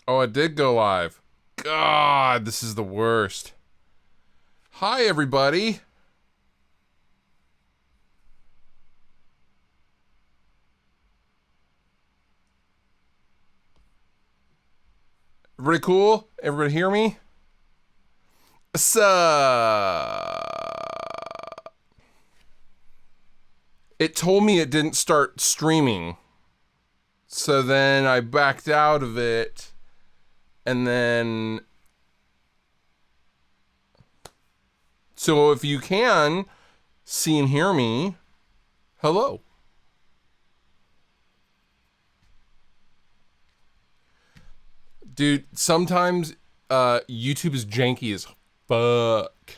Oh, it did go live. God, this is the worst. Hi, everybody. Everybody cool? Everybody hear me? It told me it didn't start streaming. So then I backed out of it. And then... So if you can see and hear me, hello. Dude, sometimes YouTube is janky as fuck.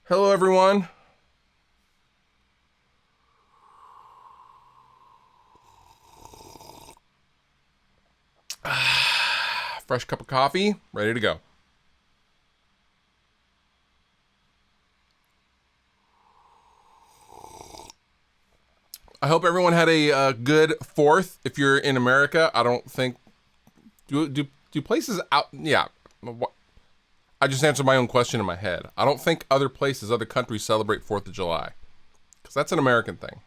Hello, everyone. Fresh cup of coffee, ready to go. I hope everyone had a good 4th. If you're in America, I don't think... Do places out... Yeah. I just answered my own question in my head. I don't think other places, other countries celebrate 4th of July. Because that's an American thing.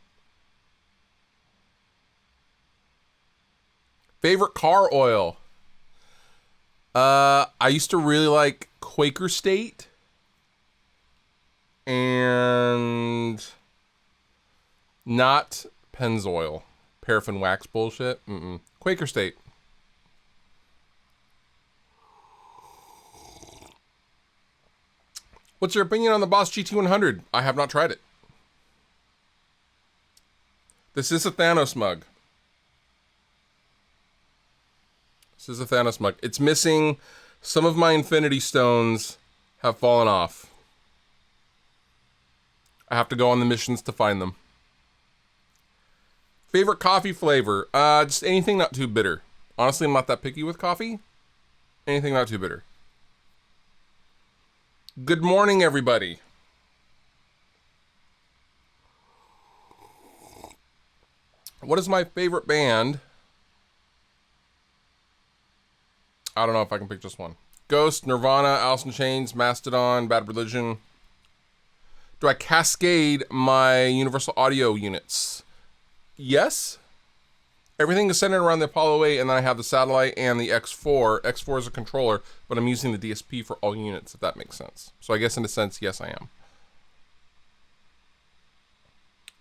Favorite car oil? I used to really like Quaker State. And... not Pennzoil. Paraffin wax bullshit. Quaker State. What's your opinion on the Boss GT100? I have not tried it. This is a Thanos mug. This is a Thanos mug. It's missing. Some of my Infinity Stones have fallen off. I have to go on the missions to find them. Favorite coffee flavor? Just anything not too bitter. Honestly, I'm not that picky with coffee. Anything not too bitter. Good morning, everybody. What is my favorite band? I don't know if I can pick just one. Ghost, Nirvana, Alice in Chains, Mastodon, Bad Religion. Do I cascade my Universal Audio units? Yes. Everything is centered around the Apollo 8, and then I have the satellite and the X4. X4 is a controller, but I'm using the DSP for all units, if that makes sense. So I guess in a sense, yes, I am.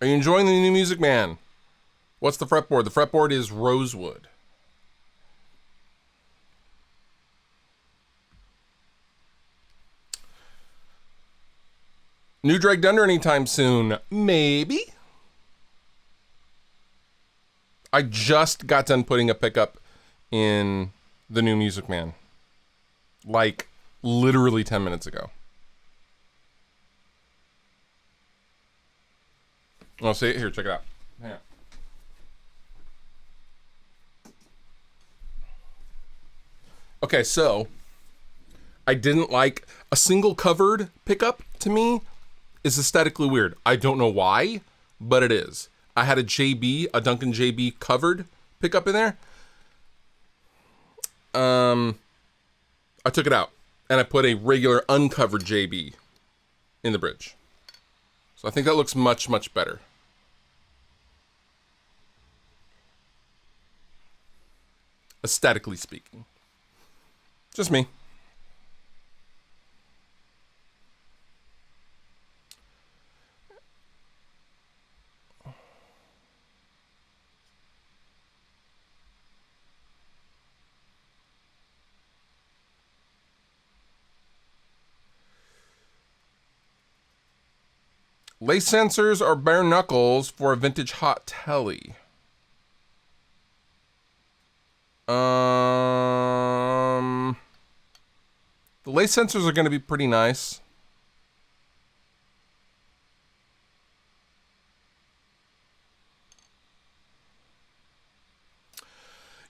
Are you enjoying the new Music Man? What's the fretboard? The fretboard is rosewood. New Drag Dunder anytime soon? Maybe. I just got done putting a pickup in the new Music Man. Like, literally 10 minutes ago. I'll see it here. Check it out. Yeah. Okay, so I didn't like a single covered pickup. To me, is aesthetically weird. I don't know why, but it is. I had a Duncan JB covered pickup in there. I took it out and I put a regular uncovered JB in the bridge. So I think that looks much, much better. Aesthetically speaking. Just me. Lace sensors or bare knuckles for a vintage hot telly? The lace sensors are going to be pretty nice.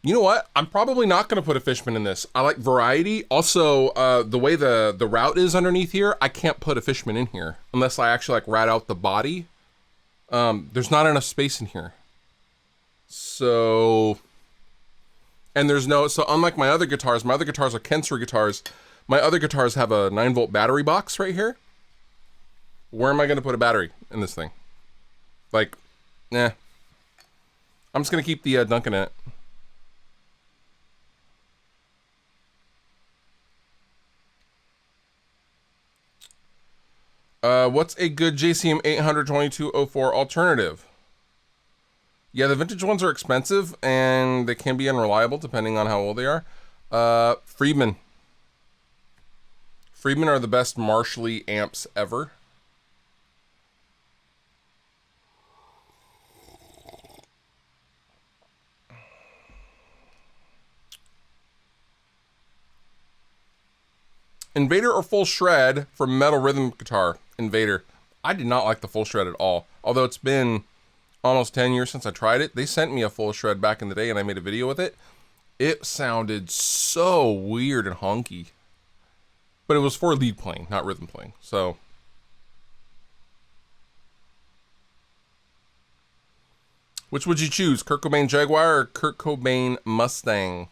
You know what? I'm probably not going to put a Fishman in this. I like variety. Also, the way the route is underneath here, I can't put a Fishman in here unless I actually like rat out the body. There's not enough space in here. So And there's no, so unlike my other guitars are Kensor guitars. My other guitars have a 9-volt battery box right here. Where am I going to put a battery in this thing? Like, nah. I'm just going to keep the Duncan in it. What's a good JCM 82204 alternative? Yeah, the vintage ones are expensive, and they can be unreliable depending on how old they are. Friedman. Friedman are the best Marshall amps ever. Invader or full shred for metal rhythm guitar? Invader. I did not like the full shred at all. Although it's been almost 10 years since I tried it. They sent me a full shred back in the day and I made a video with it. It sounded so weird and honky. But it was for lead playing, not rhythm playing. So. Which would you choose? Kurt Cobain Jaguar or Kurt Cobain Mustang?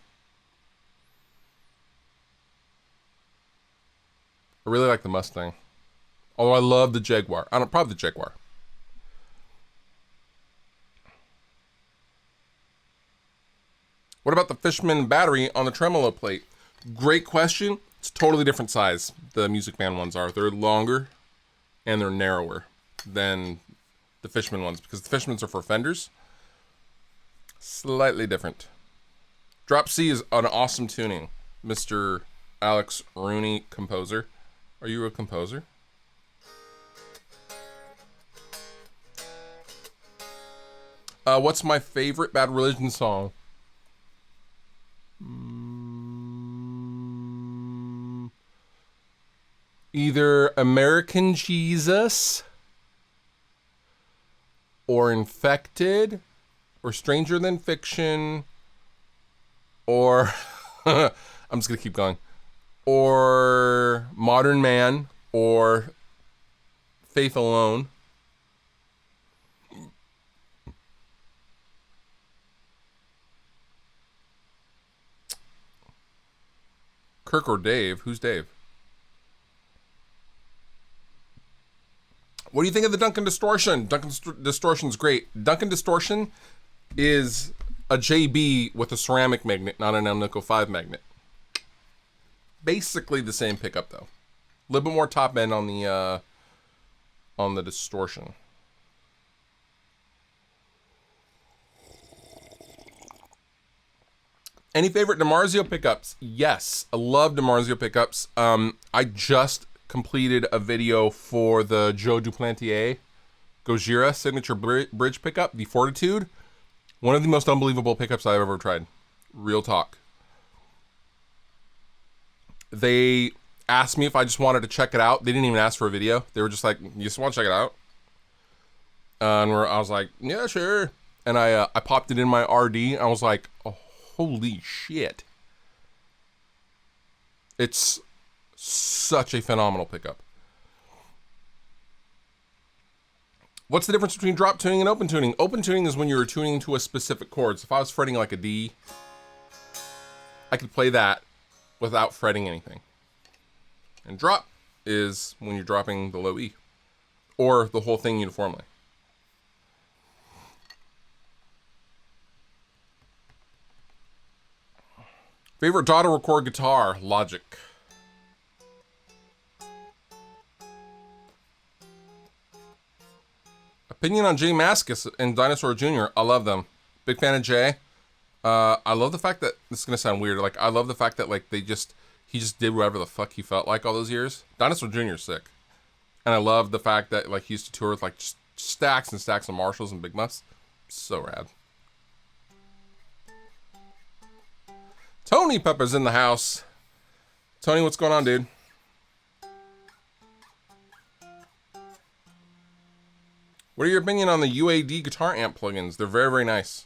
I really like the Mustang. Although I love the Jaguar. Probably the Jaguar. What about the Fishman battery on the tremolo plate? Great question. It's a totally different size. The Music Man ones are. They're longer and they're narrower than the Fishman ones because the Fishmans are for Fenders. Slightly different. Drop C is an awesome tuning. Mr. Alex Rooney, composer. Are you a composer? What's my favorite Bad Religion song? Either American Jesus or Infected or Stranger Than Fiction or I'm just gonna keep going. Or Modern Man, or Faith Alone. Kirk or Dave? Who's Dave? What do you think of the Duncan Distortion? Duncan Distortion's great. Duncan Distortion is a JB with a ceramic magnet, not an Alnico 5 magnet. Basically the same pickup though. A little bit more top end on the distortion. Any favorite DiMarzio pickups? Yes, I love DiMarzio pickups. I just completed a video for the Joe Duplantier Gojira signature bridge pickup, the Fortitude. One of the most unbelievable pickups I've ever tried. Real talk. They asked me if I just wanted to check it out. They didn't even ask for a video. They were just like, you just want to check it out? And I was like, yeah, sure. And I popped it in my RD. And I was like, oh, holy shit. It's such a phenomenal pickup. What's the difference between drop tuning and open tuning? Open tuning is when you're tuning to a specific chord. So if I was fretting like a D, I could play that without fretting anything. And drop is when you're dropping the low E or the whole thing uniformly. Favorite daughter record guitar? Logic. Opinion on Jay Mascis and Dinosaur Jr. I love them. Big fan of Jay. I love the fact that, this is gonna sound weird, like I love the fact that like he just did whatever the fuck he felt like all those years. Dinosaur Jr. is sick. And I love the fact that like he used to tour with like just stacks and stacks of Marshalls and Big Muffs. So rad. Tony Pepper's in the house. Tony, what's going on, dude? What are your opinion on the UAD guitar amp plugins? They're very, very nice.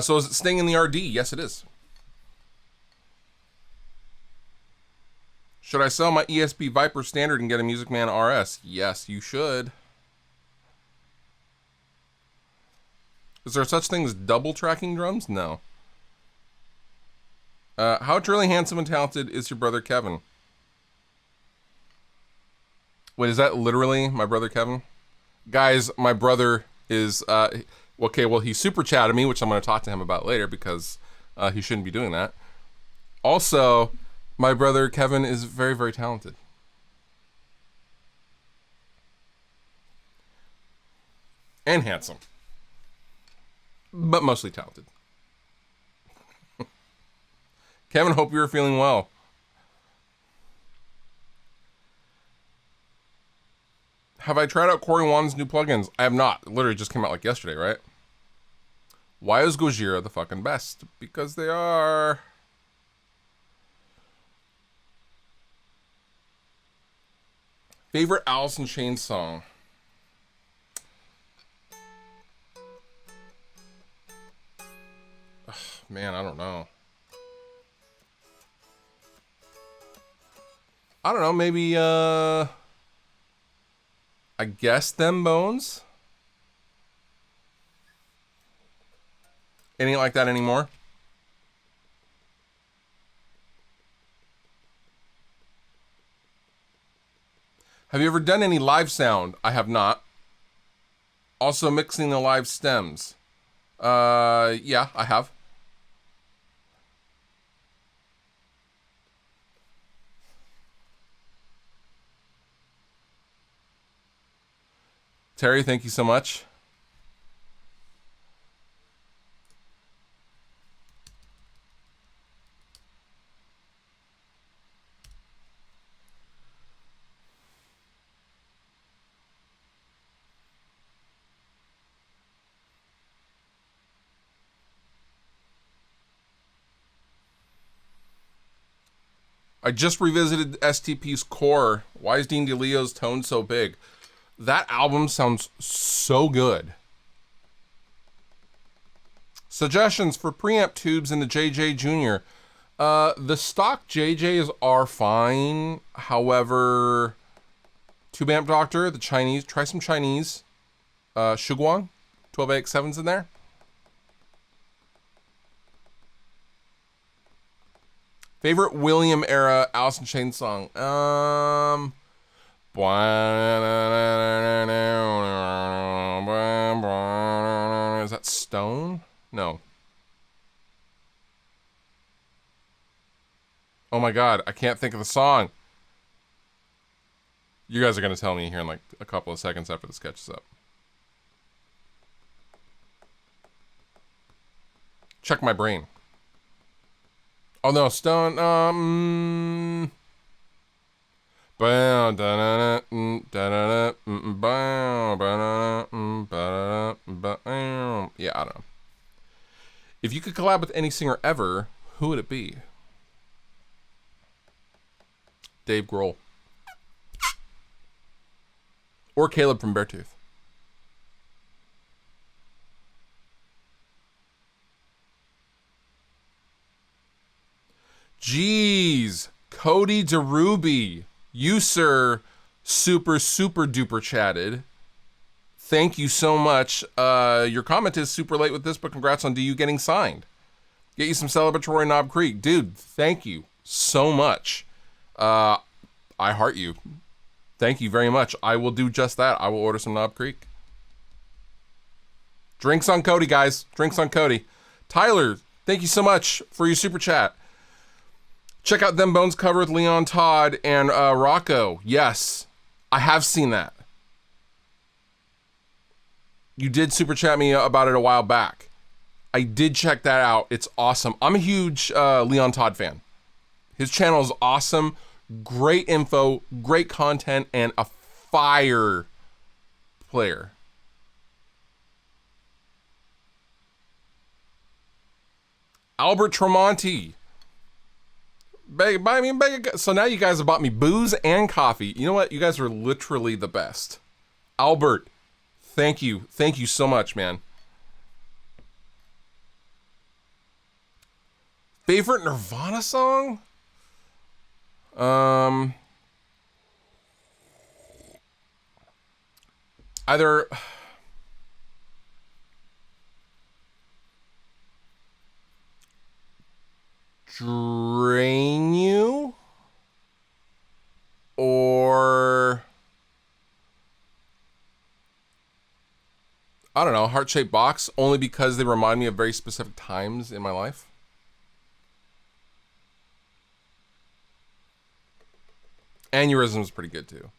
So is it staying in the RD? Yes, it is. Should I sell my ESP Viper Standard and get a Music Man RS? Yes, you should. Is there such thing as double tracking drums? No. How truly handsome and talented is your brother Kevin? Wait, is that literally my brother Kevin? Guys, my brother is okay. Well, he super chatted me, which I'm going to talk to him about later because he shouldn't be doing that. Also, my brother Kevin is very, very talented. And handsome. But mostly talented. Kevin, hope you're feeling well. Have I tried out Corey Wan's new plugins? I have not. It literally just came out like yesterday, right? Why is Gojira the fucking best? Because they are. Favorite Alice in Chains song? Ugh, man, I don't know. I don't know, maybe, I guess Them Bones? Anything like that anymore? Have you ever done any live sound? I have not. Also mixing the live stems. Yeah, I have. Terry, thank you so much. I just revisited STP's Core. Why is Dean DeLeo's tone so big? That album sounds so good. Suggestions for preamp tubes in the JJ Junior. The stock JJs are fine. However, tube amp doctor, the Chinese, try some Chinese. Shuguang, 12AX7's in there. Favorite William era Alice in Chains song? Is that Stone? No. Oh my god, I can't think of the song. You guys are going to tell me here in like a couple of seconds after this catches up. Check my brain. Oh no, Stone. Yeah, I don't know. If you could collab with any singer ever, who would it be? Dave Grohl. Or Caleb from Beartooth. Jeez. Cody DeRuby. You, sir, super duper chatted. Thank you so much. Your comment is super late with this, but congrats on DU getting signed. Get you some celebratory Knob Creek. Dude, thank you so much. I heart you. Thank you very much. I will do just that. I will order some Knob Creek. Drinks on Cody, guys. Drinks on Cody. Tyler, thank you so much for your super chat. Check out Them Bones cover with Leon Todd and Rocco. Yes, I have seen that. You did super chat me about it a while back. I did check that out. It's awesome. I'm a huge Leon Todd fan. His channel is awesome. Great info, great content, and a fire player. Albert Tremonti. Buy me, so now you guys have bought me booze and coffee. You know what? You guys are literally the best. Albert, thank you. Thank you so much, man. Favorite Nirvana song? Either drain you, or I don't know, heart-shaped box, only because they remind me of very specific times in my life. Aneurysm is pretty good too.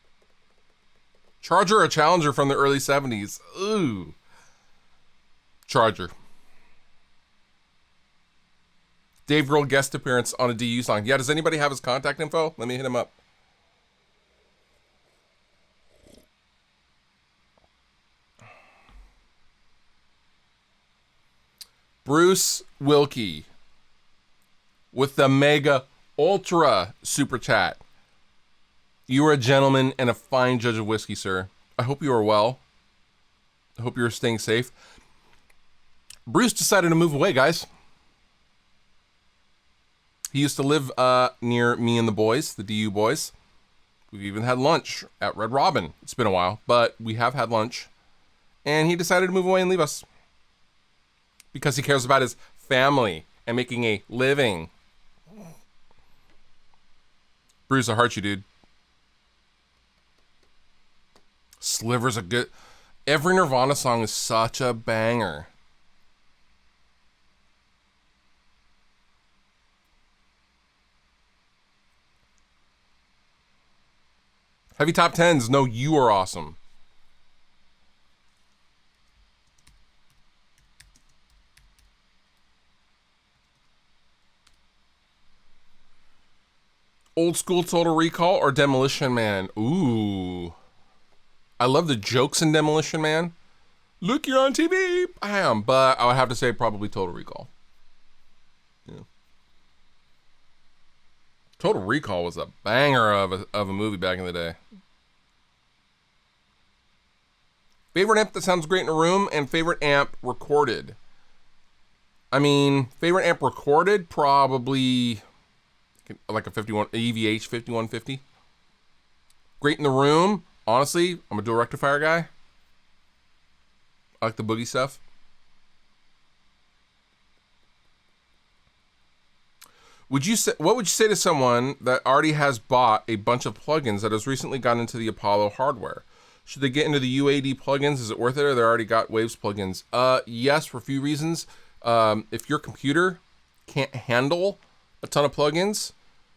Charger or Challenger from the early 70s? Ooh. Charger. Dave Grohl guest appearance on a DU song. Yeah, does anybody have his contact info? Let me hit him up. Bruce Wilkie with the mega ultra super chat. You are a gentleman and a fine judge of whiskey, sir. I hope you are well. I hope you're staying safe. Bruce decided to move away, guys. He used to live near me and the boys, the DU boys. We've even had lunch at Red Robin. It's been a while, but we have had lunch. And he decided to move away and leave us. Because he cares about his family and making a living. Bruce, I heart you, dude. Sliver's a good... Every Nirvana song is such a banger. Heavy top 10s. No, you are awesome. Old school Total Recall or Demolition Man? Ooh. I love the jokes in Demolition Man. Look, you're on TV. I am, but I would have to say probably Total Recall. Yeah. Total Recall was a banger of a movie back in the day. Favorite amp that sounds great in a room and favorite amp recorded. I mean, favorite amp recorded, probably like a EVH 5150. Great in the room. Honestly, I'm a dual rectifier guy. I like the boogie stuff. What would you say to someone that already has bought a bunch of plugins that has recently gotten into the Apollo hardware? Should they get into the UAD plugins? Is it worth it, or they already got Waves plugins? Yes, for a few reasons. If your computer can't handle a ton of plugins,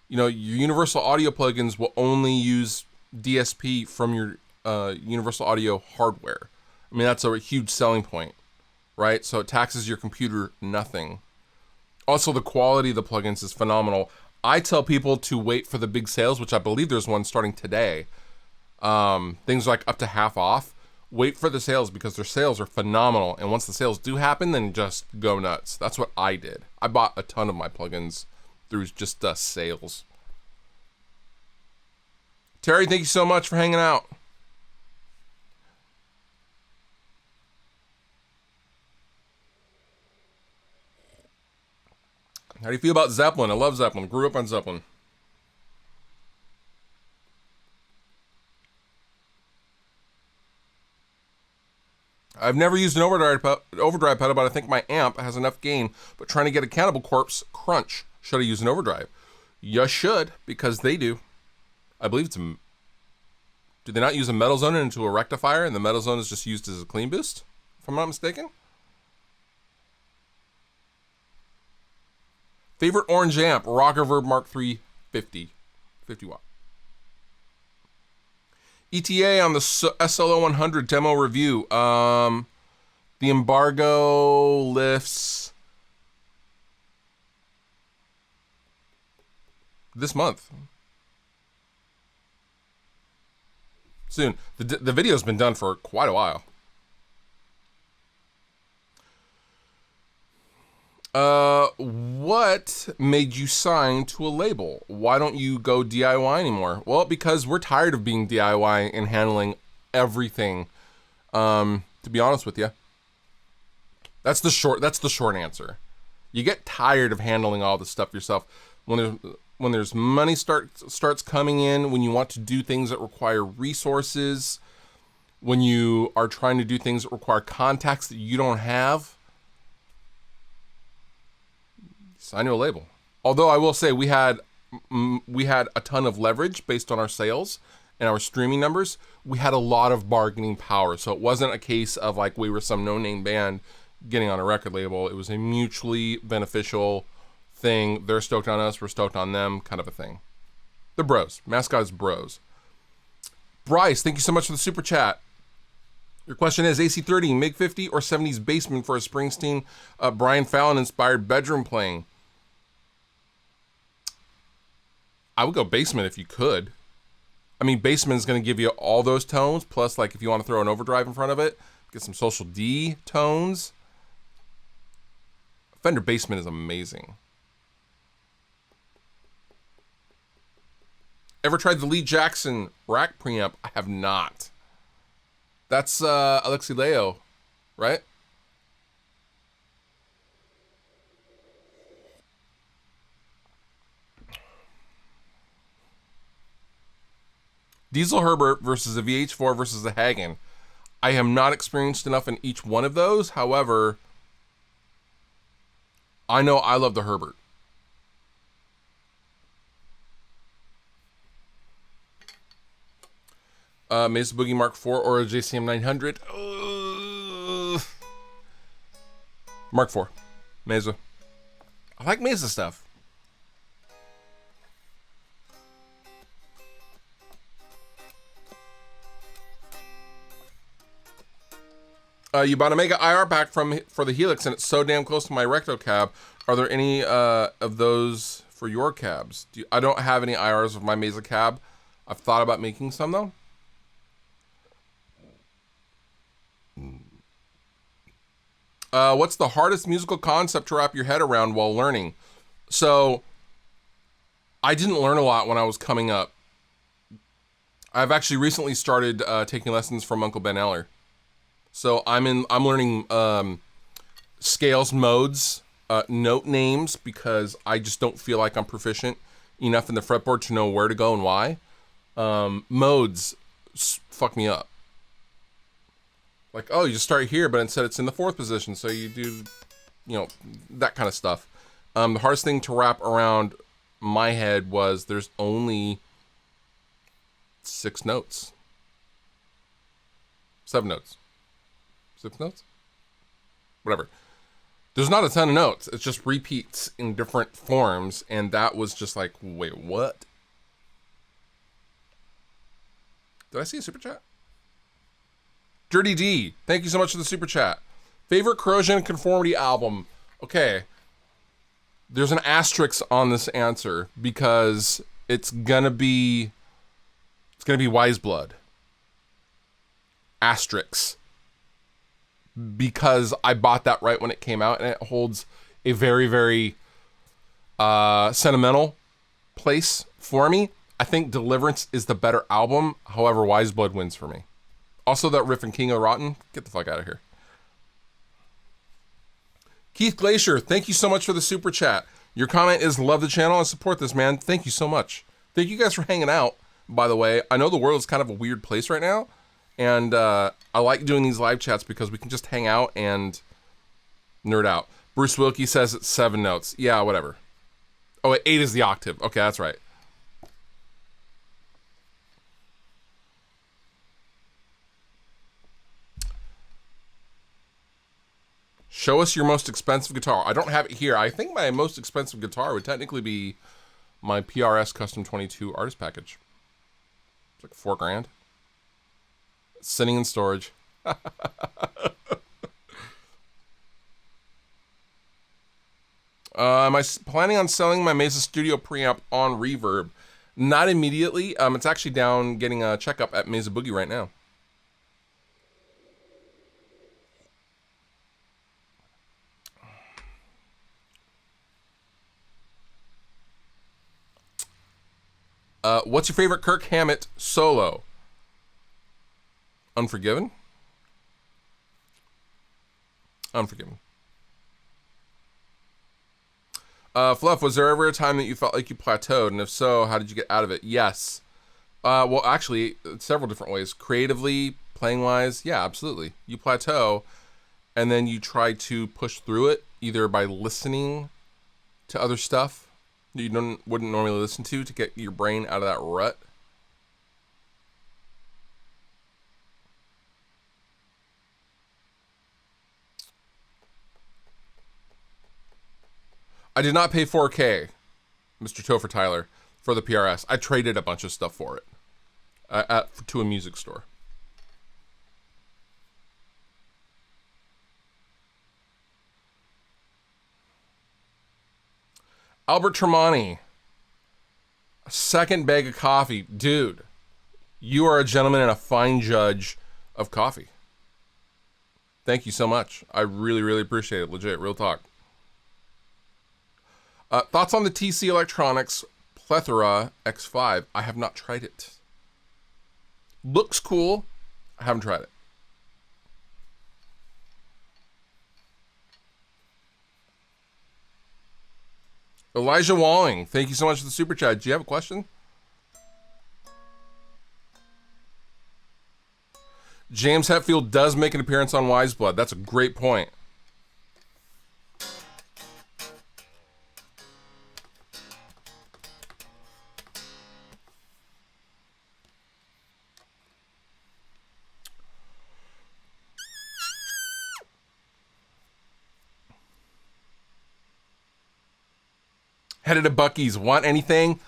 you know, your Universal Audio plugins will only use DSP from your Universal Audio hardware. I mean, that's a huge selling point, right? So it taxes your computer nothing. Also, the quality of the plugins is phenomenal. I tell people to wait for the big sales, which I believe there's one starting today. Things like up to half off. Wait for the sales because their sales are phenomenal. And once the sales do happen, then just go nuts. That's what I did. I bought a ton of my plugins through just sales. Terry, thank you so much for hanging out. How do you feel about Zeppelin? I love Zeppelin. Grew up on Zeppelin. I've never used an overdrive pedal, but I think my amp has enough gain. But trying to get a Cannibal Corpse crunch. Should I use an overdrive? You should, because they do. I believe it's a... Do they not use a metal zone into a rectifier, and the metal zone is just used as a clean boost? If I'm not mistaken. Favorite orange amp? Rocker Verb Mark III 50 watt. ETA on the SLO 100 demo review. The embargo lifts this month. Soon. The video's been done for quite a while. What made you sign to a label? Why don't you go DIY anymore? Well, because we're tired of being DIY and handling everything. To be honest with you, that's the short answer. You get tired of handling all the stuff yourself. When there's money starts coming in, when you want to do things that require resources, when you are trying to do things that require contacts that you don't have, sign to a label. Although I will say we had a ton of leverage based on our sales and our streaming numbers. We had a lot of bargaining power. So it wasn't a case of like we were some no-name band getting on a record label. It was a mutually beneficial thing. They're stoked on us, we're stoked on them, kind of a thing. The bros. Mascot is bros. Bryce, thank you so much for the super chat. Your question is AC30, MiG 50, or 70s Basement for a Springsteen, Brian Fallon inspired bedroom playing? I would go Basement if you could. I mean, Basement is going to give you all those tones, plus like if you want to throw an overdrive in front of it, get some Social D tones. Fender Basement is amazing. Ever tried the Lee Jackson rack preamp? I have not. That's Alexi Leo, right? Diesel Herbert versus a VH4 versus a Hagen. I am not experienced enough in each one of those. However, I know I love the Herbert. Mesa Boogie Mark IV or a JCM 900? Mark IV. Mesa. I like Mesa stuff. You bought a Mega IR pack for the Helix, and it's so damn close to my Recto cab. Are there any of those for your cabs? I don't have any IRs of my Mesa cab. I've thought about making some, though. What's the hardest musical concept to wrap your head around while learning? So, I didn't learn a lot when I was coming up. I've actually recently started taking lessons from Uncle Ben Eller. So I'm learning scales, modes, note names, because I just don't feel like I'm proficient enough in the fretboard to know where to go and why. Modes fuck me up. Like, oh, you just start here, but instead it's in the 4th position, so you do, that kind of stuff. The hardest thing to wrap around my head was there's only 6 notes. 7 notes. 6 notes? Whatever. There's not a ton of notes. It's just repeats in different forms, and that was just like, wait, what? Did I see a super chat? Dirty D, thank you so much for the super chat. Favorite Corrosion and Conformity album? Okay. There's an asterisk on this answer because it's gonna be Wise Blood. Asterisk. Because I bought that right when it came out, and it holds a very, very sentimental place for me. I think Deliverance is the better album. However, Wise Blood wins for me. Also, that riff in King of Rotten, get the fuck out of here. Keith Glacier, thank you so much for the super chat. Your comment is love the channel and support this, man. Thank you so much. Thank you guys for hanging out, by the way. I know the world is kind of a weird place right now, and I like doing these live chats because we can just hang out and nerd out. Bruce Wilkie says it's 7 notes. Yeah, whatever. Oh, wait, 8 is the octave. Okay, that's right. Show us your most expensive guitar. I don't have it here. I think my most expensive guitar would technically be my PRS Custom 22 Artist Package. It's like $4,000. It's sitting in storage. Am I planning on selling my Mesa Studio preamp on Reverb? Not immediately. It's actually down getting a checkup at Mesa Boogie right now. What's your favorite Kirk Hammett solo? Unforgiven? Unforgiven. Fluff, was there ever a time that you felt like you plateaued? And if so, how did you get out of it? Yes. Well, actually, several different ways. Creatively, playing-wise, yeah, absolutely. You plateau, and then you try to push through it, either by listening to other stuff, you wouldn't normally listen to get your brain out of that rut? I did not pay $4K, Mr. Topher Tyler, for the PRS. I traded a bunch of stuff for it to a music store. Albert Tremonti, a second bag of coffee. Dude, you are a gentleman and a fine judge of coffee. Thank you so much. I really, really appreciate it. Legit, real talk. Thoughts on the TC Electronics Plethora X5? I have not tried it. Looks cool. I haven't tried it. Elijah Walling, thank you so much for the super chat. Do you have a question? James Hetfield does make an appearance on Wise Blood. That's a great point. Headed to Buc-ee's. Want anything?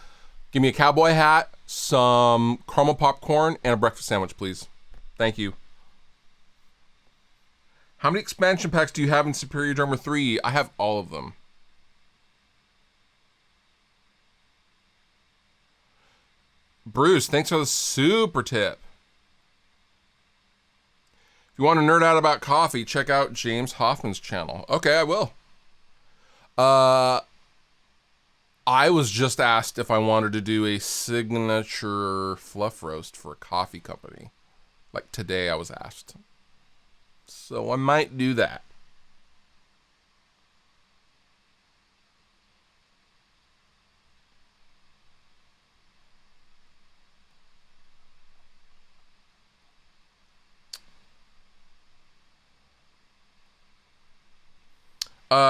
Give me a cowboy hat, some caramel popcorn, and a breakfast sandwich, please. Thank you. How many expansion packs do you have in Superior Drummer 3? I have all of them. Bruce, thanks for the super tip. If you want to nerd out about coffee, check out James Hoffman's channel. Okay, I will. I was just asked if I wanted to do a signature fluff roast for a coffee company. Like today I was asked. So I might do that.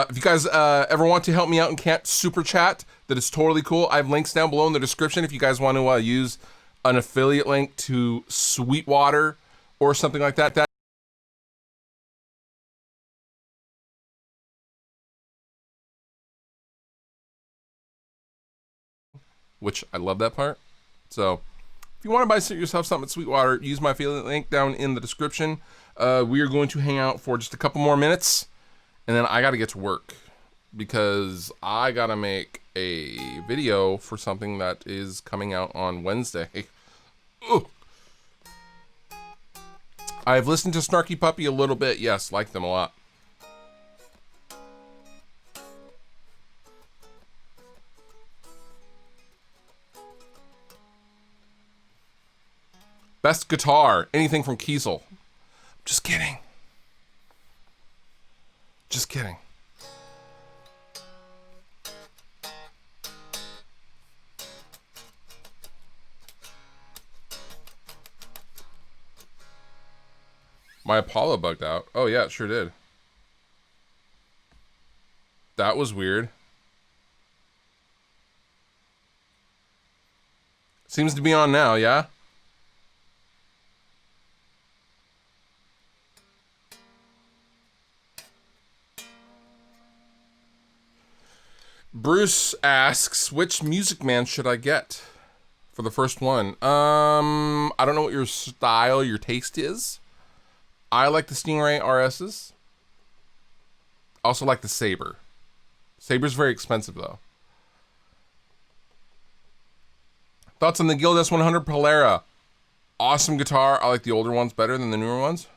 If you guys ever want to help me out and can't super chat, that is totally cool. I have links down below in the description if you guys want to use an affiliate link to Sweetwater or something like that. Which I love that part. So if you want to buy yourself something at Sweetwater, use my affiliate link down in the description. We are going to hang out for just a couple more minutes, and then I got to get to work because I got to make a video for something that is coming out on Wednesday. Ooh. I've listened to Snarky Puppy a little bit. Yes, like them a lot. Best guitar, anything from Kiesel. Just kidding. Just kidding. My Apollo bugged out. Oh yeah, it sure did. That was weird. Seems to be on now, yeah? Bruce asks, which Music Man should I get for the first one? I don't know what your style, your taste is. I like the Stingray RSs. Also like the Sabre. Sabre's very expensive though. Thoughts on the Guild S100 Polera? Awesome guitar. I like the older ones better than the newer ones.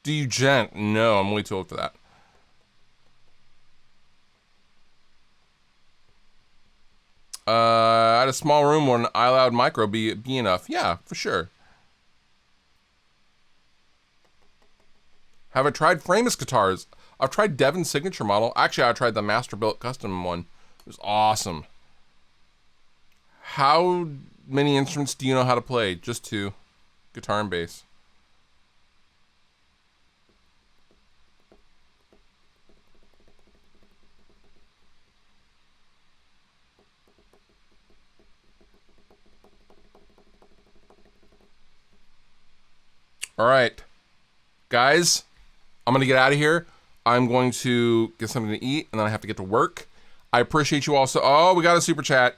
Do you gent? No, I'm way too old for that. I had a small room when iLoud Micro be enough. Yeah, for sure. Have I tried Framus guitars? I've tried Devin's signature model. Actually, I tried the Masterbuilt custom one. It was awesome. How many instruments do you know how to play? Just two. Guitar and bass. All right, guys, I'm going to get out of here. I'm going to get something to eat, and then I have to get to work. I appreciate you all so... Oh, we got a super chat.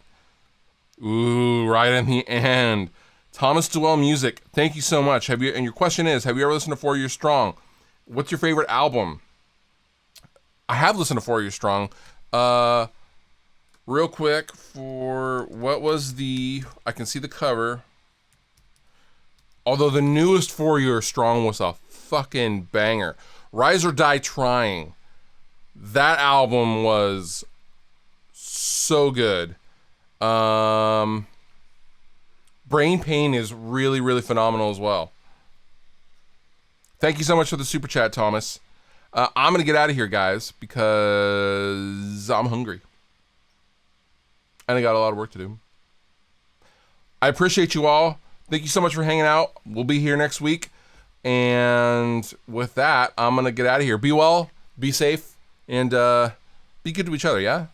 Ooh, right in the end. Thomas Duell Music, thank you so much. And your question is, have you ever listened to 4 Years Strong? What's your favorite album? I have listened to 4 Years Strong. Real quick, for what was the... I can see the cover. Although the newest 4 Years Strong was a fucking banger. Rise or Die Trying. That album was so good. Brain Pain is really, really phenomenal as well. Thank you so much for the super chat, Thomas. I'm going to get out of here, guys, because I'm hungry. And I got a lot of work to do. I appreciate you all. Thank you so much for hanging out. We'll be here next week. And with that, I'm going to get out of here. Be well, be safe, and be good to each other, yeah?